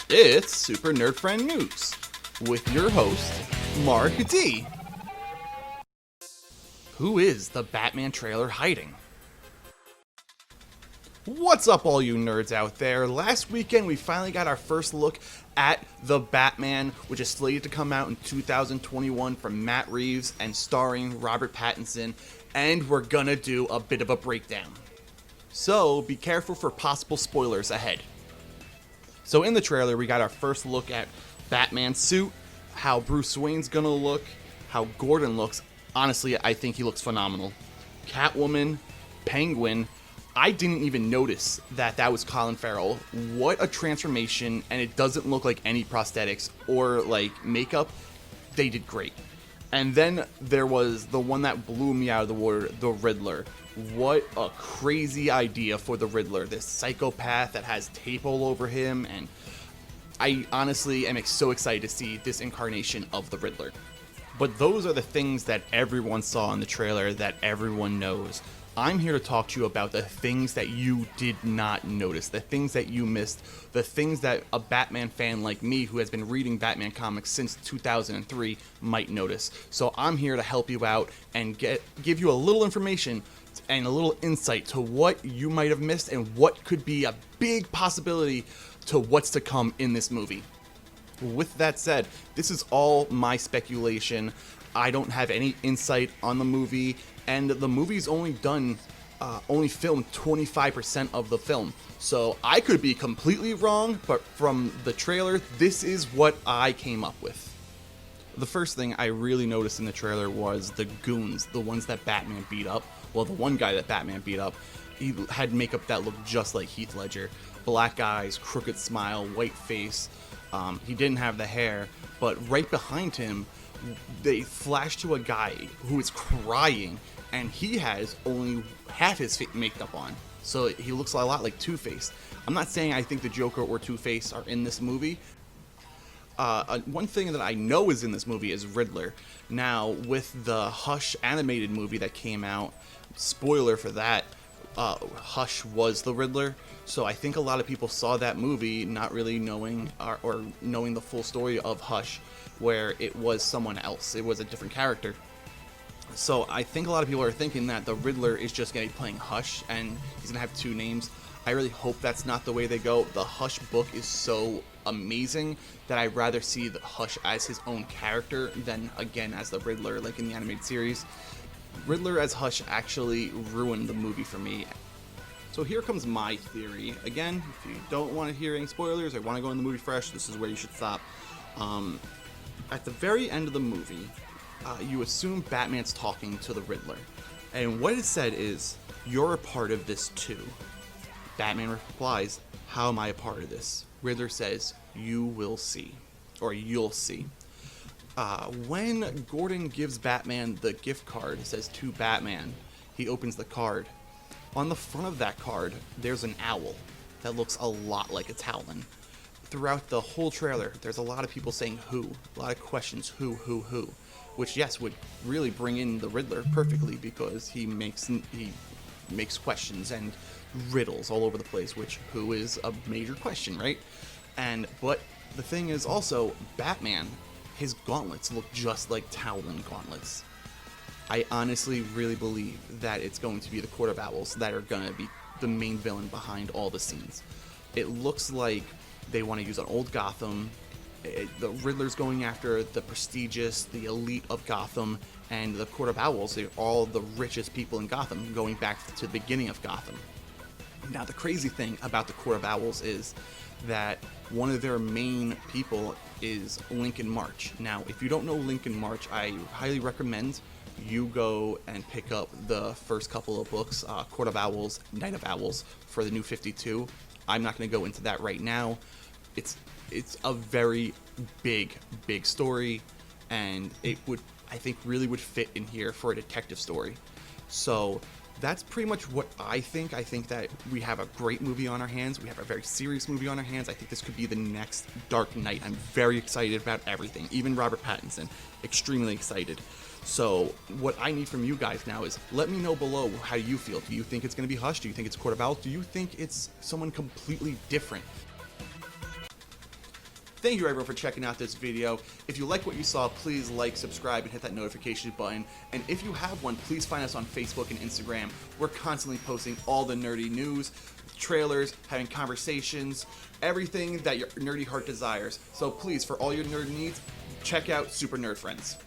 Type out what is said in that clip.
It's Super Nerd Friend News with your host, Mark D. Who is the Batman trailer hiding? What's up, all you nerds out there? Last weekend, we finally got our first look at The Batman, which is slated to come out in 2021 from Matt Reeves and starring Robert Pattinson, and we're gonna do a bit of a breakdown. So, be careful for possible spoilers ahead. So in the trailer, we got our first look at Batman's suit, how Bruce Wayne's gonna look, how Gordon looks. Honestly, I think he looks phenomenal. Catwoman, Penguin. I didn't even notice that was Colin Farrell. What a transformation, and it doesn't look like any prosthetics or like makeup. They did great. And then there was the one that blew me out of the water, the Riddler. What a crazy idea for the Riddler. This psychopath that has tape all over him, and I honestly am so excited to see this incarnation of the Riddler. But those are the things that everyone saw in the trailer that everyone knows. I'm here to talk to you about the things that you did not notice, the things that you missed, the things that a Batman fan like me who has been reading Batman comics since 2003 might notice. So I'm here to help you out and give you a little information and a little insight to what you might have missed and what could be a big possibility to what's to come in this movie. With that said, this is all my speculation. I don't have any insight on the movie, and the movie's only filmed 25% of the film. So I could be completely wrong, but from the trailer, this is what I came up with. The first thing I really noticed in the trailer was the goons, the ones that Batman beat up. Well, the one guy that Batman beat up, he had makeup that looked just like Heath Ledger. Black eyes, crooked smile, white face. He didn't have the hair, but right behind him, they flash to a guy who is crying, and he has only half his makeup on. So he looks a lot like Two-Face. I'm not saying I think the Joker or Two-Face are in this movie. One thing that I know is in this movie is Riddler. Now, with the Hush animated movie that came out, spoiler for that, Hush was the Riddler. So I think a lot of people saw that movie not really knowing or knowing the full story of Hush, where it was someone else. It was a different character. So I think a lot of people are thinking that the Riddler is just going to be playing Hush and he's going to have two names. I really hope that's not the way they go. The Hush book is so amazing that I'd rather see the Hush as his own character than, again, as the Riddler, like in the animated series. Riddler as Hush actually ruined the movie for me. So here comes my theory. Again, if you don't want to hear any spoilers or want to go in the movie fresh, this is where you should stop. At the very end of the movie, you assume Batman's talking to the Riddler. And what is said is, "You're a part of this too." Batman replies, "How am I a part of this?" Riddler says, "You will see." Or you'll see. When Gordon gives Batman the gift card, it says to Batman, he opens the card. On the front of that card, there's an owl that looks a lot like a Talon. Throughout the whole trailer, there's a lot of people saying who, a lot of questions, who, which yes, would really bring in the Riddler perfectly because he makes questions and riddles all over the place, which who is a major question, right? But the thing is also, Batman, his gauntlets look just like Talon gauntlets. I honestly really believe that it's going to be the Court of Owls that are going to be the main villain behind all the scenes. It looks like they want to use an old Gotham. The Riddler's going after the prestigious, the elite of Gotham, and the Court of Owls, they're all the richest people in Gotham, going back to the beginning of Gotham. Now, the crazy thing about the Court of Owls is that one of their main people is Lincoln March. Now, if you don't know Lincoln March, I highly recommend you go and pick up the first couple of books, Court of Owls, Night of Owls, for the New 52. I'm not going to go into that right now. It's a very big story, and it would, I think, really would fit in here for a detective story. So that's pretty much what I think. I think that we have a great movie on our hands. We have a very serious movie on our hands. I think this could be the next Dark Knight. I'm very excited about everything. Even Robert Pattinson, extremely excited. So what I need from you guys now is let me know below how you feel. Do you think it's going to be Hush? Do you think it's Court of Owls? Do you think it's someone completely different? Thank you everyone for checking out this video. If you like what you saw, please like, subscribe, and hit that notification button. And if you have one, please find us on Facebook and Instagram. We're constantly posting all the nerdy news, trailers, having conversations, everything that your nerdy heart desires. So please, for all your nerd needs, check out Super Nerd Friends.